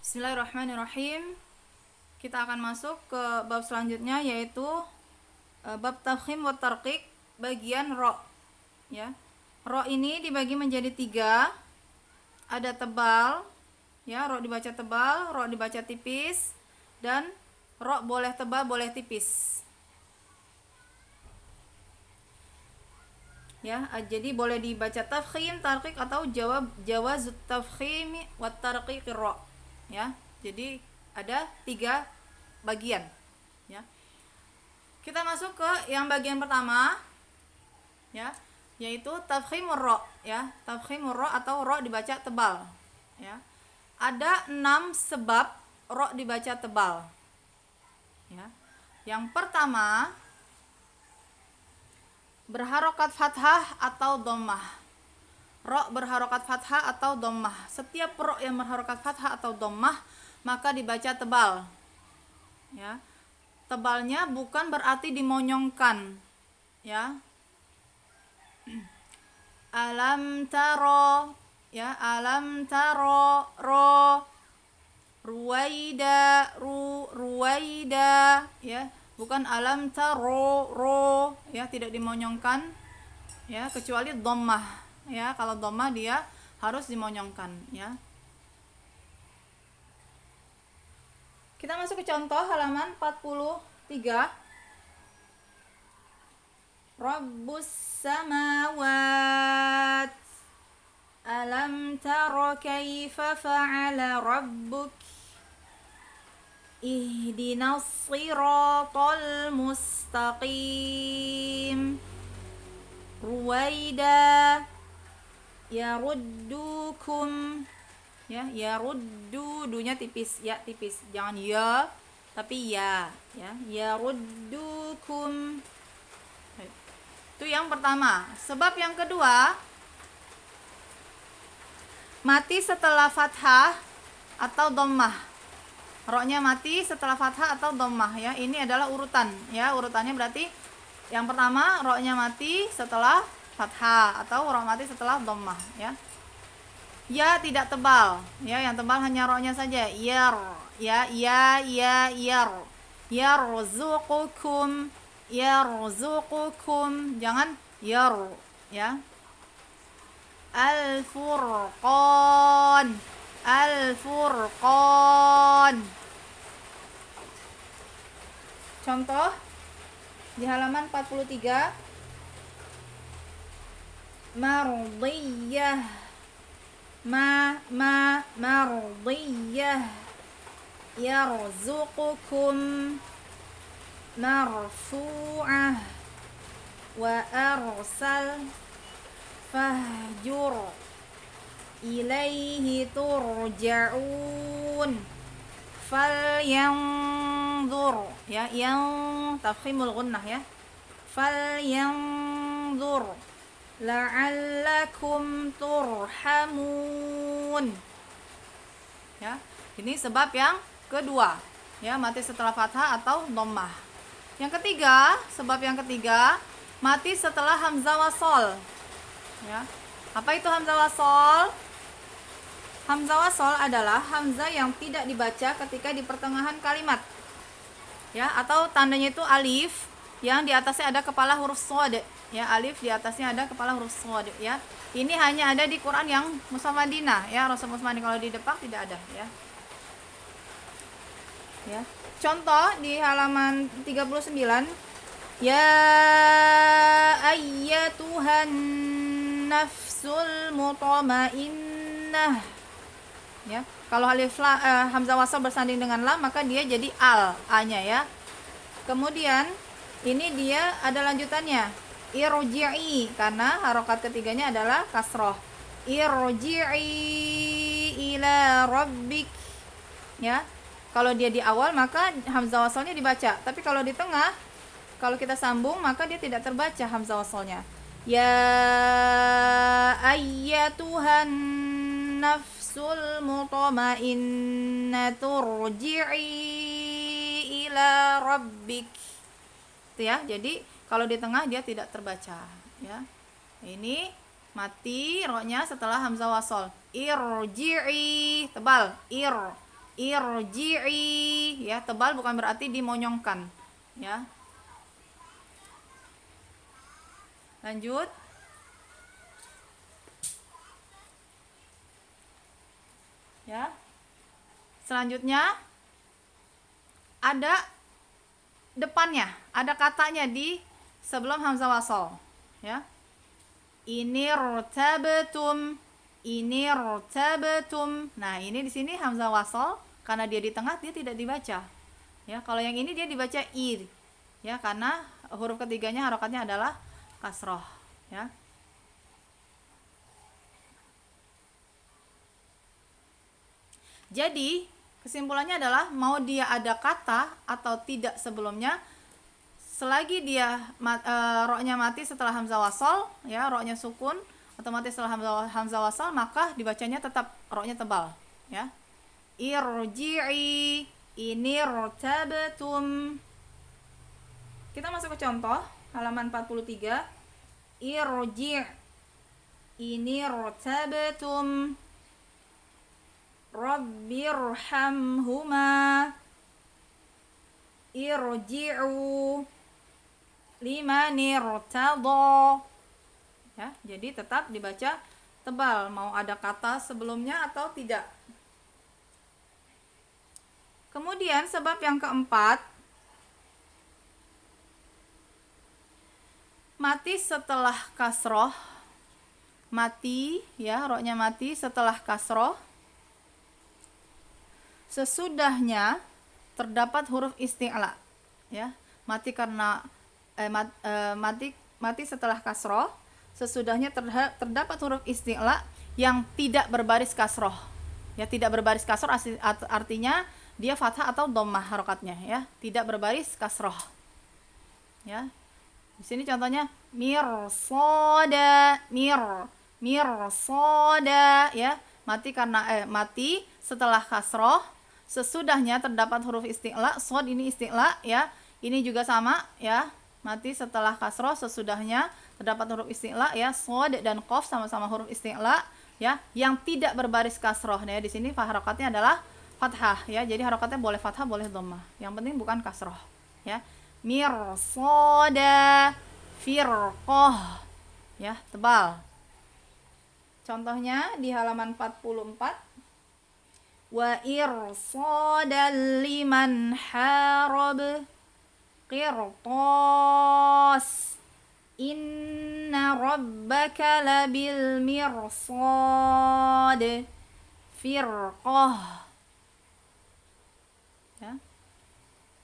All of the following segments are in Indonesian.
Bismillahirrahmanirrahim. Kita akan masuk ke bab selanjutnya, yaitu bab tafkhim wa tarqiq bagian ro. Ya, ro ini dibagi menjadi 3. Ada tebal, ya, ro dibaca tebal, ro dibaca tipis, dan ro boleh tebal boleh tipis. Ya, jadi boleh dibaca tafkhim, tarqiq, atau jawaz tafkhim wa tarqiq ro. Ya, jadi ada 3 bagian. Ya, kita masuk ke yang bagian pertama, ya, yaitu tafkhimur ro. Ya, tafkhimur ro atau ro dibaca tebal. Ya, ada 6 sebab ro dibaca tebal. Ya, yang pertama, berharokat fathah atau dhammah. Ro berharokat fathah atau dhammah. Setiap ro yang berharokat fathah atau dhammah maka dibaca tebal. Ya, tebalnya bukan berarti dimonyongkan. Ya, alam taro, ya, alam taro, ro, ruwaida, ruwaida, ya, bukan alam taro, ro, ya, tidak dimonyongkan, ya, kecuali dhammah. Ya, kalau dhammah dia harus dimonyongkan. Ya, kita masuk ke contoh halaman 43. Rabbus samawat, alam tara kaifa fa'ala rabbuk, ihdinas siratal mustaqim, ruwaida, yaruddukum, ya, yaruddu, dunya tipis, ya tipis, jangan ya tapi ya, ya, yaruddukum. Itu yang pertama. Sebab yang kedua, mati setelah fathah atau dhammah. Ro-nya mati setelah fathah atau dhammah, ya. Ini adalah urutan, ya. Urutannya berarti yang pertama ro-nya mati setelah fathah atau ro mati setelah dhammah, ya. Ya tidak tebal, ya, yang tebal hanya ro-nya saja. Yar, ya, yar. Yarzuqukum, yarzuqukum, jangan yar, ya. Al-furqan, al-furqan. Contoh di halaman 43. Mardiyah, mardiyah, yarzuqukum, marfu'ah, wa arsal, fahjur, ilaihi turja'un, falyanzur, ya, yang tafkhimul gunnah, ya, falyanzur, la'allakum turhamun. Ya, ini sebab yang kedua, ya, mati setelah fathah atau dhammah. Yang ketiga, sebab yang ketiga, mati setelah hamzah wasol. Ya, apa itu hamzah wasol? Hamzah wasol adalah hamzah yang tidak dibaca ketika di pertengahan kalimat, ya, atau tandanya itu alif yang di atasnya ada kepala huruf shad, ya, alif di atasnya ada kepala huruf shad, ya. Ini hanya ada di Quran yang Mushaf Madinah, ya, Rasul Muhammad, kalau di Depak tidak ada, ya. Ya, contoh di halaman 39. Ya ayyatuhan nafsul mutmainnah. Ya, kalau alif hamzah wasal bersanding dengan lam maka dia jadi al, a-nya, ya. Kemudian ini dia ada lanjutannya, irji'i, karena harokat ketiganya adalah kasroh. Irji'i ila rabbik, ya. Kalau dia di awal maka hamzah wasalnya dibaca, tapi kalau di tengah, kalau kita sambung maka dia tidak terbaca hamzah wasalnya. Ya ayyatuhan nafsul mutmainnah turji'i ila rabbik. Itu, ya. Jadi kalau di tengah dia tidak terbaca, ya. Ini mati ro-nya setelah hamzah wasal. Irji'i, tebal, ir. irji'i, ya. Tebal bukan berarti dimonyongkan, ya. Lanjut. Ya. Selanjutnya ada depannya, ada katanya di sebelum hamzah wasal, ya. Ini rotabetum, ini rotabetum. Nah, ini di sini hamzah wasal karena dia di tengah dia tidak dibaca. Ya, kalau yang ini dia dibaca ir. Ya, karena huruf ketiganya harokatnya adalah kasroh, ya. Jadi, kesimpulannya adalah mau dia ada kata atau tidak sebelumnya, selagi dia roknya mati setelah hamzah wasal, ya, roknya sukun atau mati setelah hamzah wasal, maka dibacanya tetap roknya tebal, ya. Irji'i, ini rotabetum. Kita masuk ke contoh halaman 43. Irji', ini rotabetum. Rabbirhamhuma, irji'u liman irtada. Ya, jadi tetap dibaca tebal mau ada kata sebelumnya atau tidak. Kemudian sebab yang keempat, mati setelah kasroh. Mati, ya, roknya mati setelah kasroh. Sesudahnya terdapat huruf isti'la, ya. Mati karena mati setelah kasroh, sesudahnya terdapat huruf isti'la yang tidak berbaris kasroh. Ya, tidak berbaris kasroh artinya dia fathah atau dhammah harokatnya, ya. Tidak berbaris kasroh. Ya. Di sini contohnya mirsada, mirsada, ya. Mati karena mati setelah kasroh, sesudahnya terdapat huruf isti'la. Shod ini isti'la, ya. Ini juga sama, ya. Mati setelah kasroh, sesudahnya terdapat huruf isti'la, ya. Shod dan qaf sama-sama huruf isti'la, ya, yang tidak berbaris kasroh. Nah, di sini harokatnya adalah fathah, ya. Jadi harokatnya boleh fathah, boleh dhammah. Yang penting bukan kasroh, ya. Mirsada, firqah, ya, tebal. Contohnya di halaman 44. Wa irsadan liman harab, qirtas, inna rabbaka labil mirsad, firqah. Ya.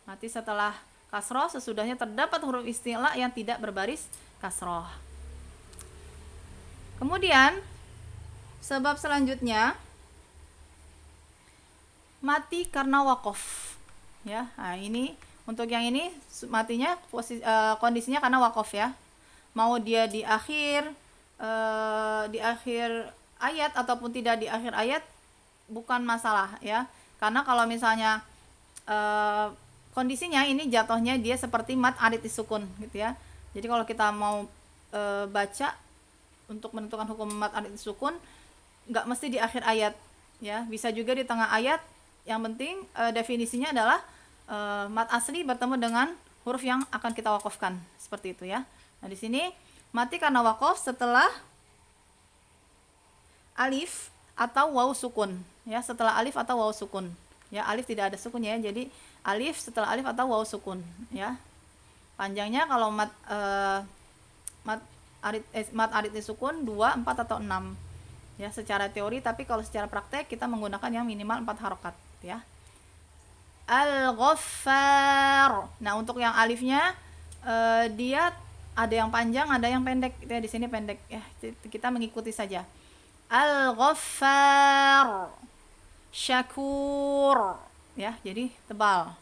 Mati setelah kasroh, sesudahnya terdapat huruf isti'la yang tidak berbaris kasroh. Kemudian sebab selanjutnya, mati karena wakof, ya. Nah, ini untuk yang ini matinya kondisinya karena wakof, ya. Mau dia di akhir ayat ataupun tidak di akhir ayat bukan masalah, ya. Karena kalau misalnya kondisinya ini jatuhnya dia seperti mat arid disukun, gitu, ya. Jadi kalau kita mau baca untuk menentukan hukum mat arid disukun, nggak mesti di akhir ayat, ya. Bisa juga di tengah ayat. Yang penting definisinya adalah mat asli bertemu dengan huruf yang akan kita wakofkan, seperti itu, ya. Nah, di sini mati karena wakof setelah alif atau waw sukun, ya. Setelah alif atau waw sukun, ya. Alif tidak ada sukunnya, ya. Jadi alif setelah alif atau waw sukun, ya. Panjangnya kalau mat arid disukun 2, 4 atau 6, ya, secara teori. Tapi kalau secara praktek kita menggunakan yang minimal 4 harokat, ya. Al-Ghaffar. Nah, untuk yang alifnya dia ada yang panjang, ada yang pendek, ya. Di sini pendek, ya. Kita mengikuti saja. Al-Ghaffar, Syakur, ya. Jadi tebal.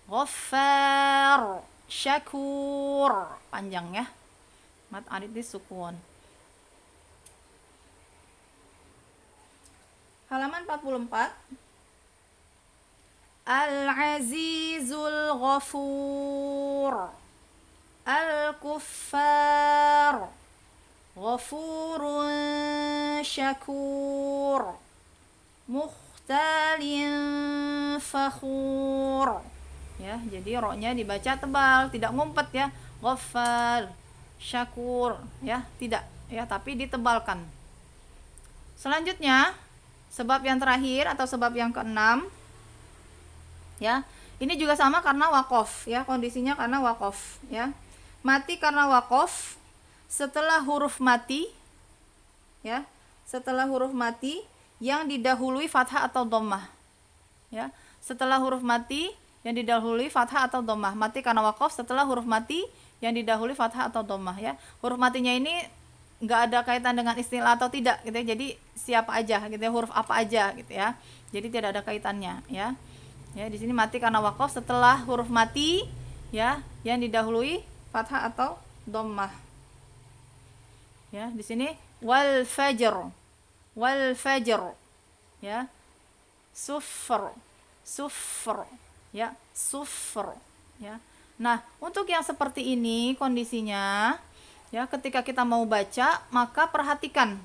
Ghaffar, Syakur, panjang, ya. Mat arid disukun. Halaman 44. Al-Azizul Ghafur, Al-Kuffar, Ghafurun Syakur, Mukhtalin fakhur. Ya, jadi ro-nya dibaca tebal, tidak ngumpet ya. Ghaffar, syakur, ya, tidak ya, tapi ditebalkan. Selanjutnya, sebab yang terakhir atau sebab yang keenam, ya, ini juga sama karena wakof, ya, kondisinya karena wakof, ya. Mati karena wakof setelah huruf mati, ya, setelah huruf mati yang didahului fathah atau dhammah, ya. Setelah huruf mati yang didahului fathah atau dhammah, mati karena wakof setelah huruf mati yang didahului fathah atau dhammah, ya. Huruf matinya ini nggak ada kaitan dengan istilah atau tidak gitu ya, jadi siapa aja gitu ya, huruf apa aja gitu ya, jadi tidak ada kaitannya, ya. Ya, di sini mati karena wakof setelah huruf mati, ya, yang didahului fathah atau dhammah. Ya, di sini wal fajr, ya, sufr, ya, sufr, ya. Nah, untuk yang seperti ini kondisinya, ya, ketika kita mau baca maka perhatikan,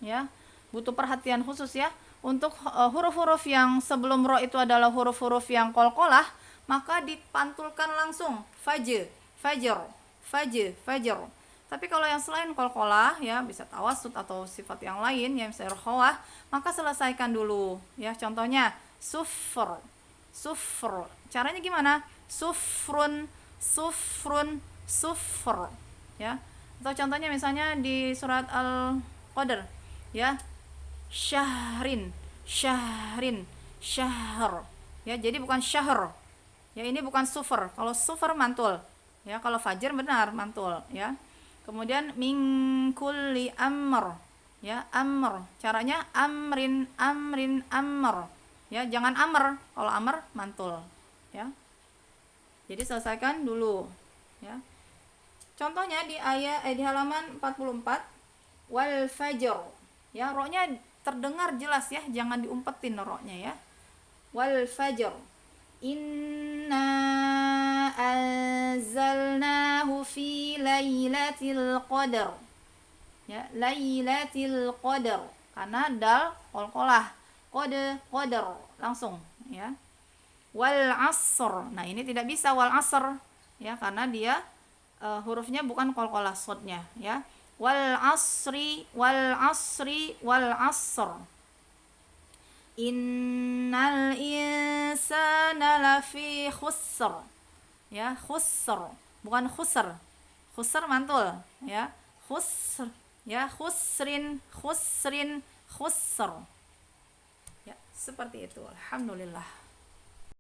ya, butuh perhatian khusus ya. Untuk huruf-huruf yang sebelum ro itu adalah huruf-huruf yang qalqalah, maka dipantulkan langsung fajr. Tapi kalau yang selain qalqalah, ya, bisa tawassut atau sifat yang lain yang bisa rokhawah, maka selesaikan dulu, ya. Contohnya sufr. Caranya gimana? Sufrun, sufr, ya. Atau contohnya misalnya di surat Al-Qadr, ya, syahrin, syahr, ya, jadi bukan syahr, ya, ini bukan sufr. Kalau sufr mantul, ya, kalau fajr benar mantul, ya. Kemudian min kulli amr, ya, amr, caranya amrin, amr, ya, jangan amr. Kalau amr mantul, ya. Jadi selesaikan dulu, ya. Contohnya di di halaman 44, wal fajr, ya, ro-nya terdengar jelas ya, jangan diumpetin ro-nya, ya. Wal fajr, inna anzalnahu fi lailatul qadar, ya, lailatul qadar, karena dal qalqalah, qadar langsung, ya. Wal asr, nah ini tidak bisa wal asr, ya, karena dia hurufnya bukan qalqalah sodnya, ya. Wal asri, innal insana lafi khusr, ya, khusr, bukan khusr. Khusr mantul, ya. Khusr, ya, khusrin, khusr, ya, seperti itu. Alhamdulillah.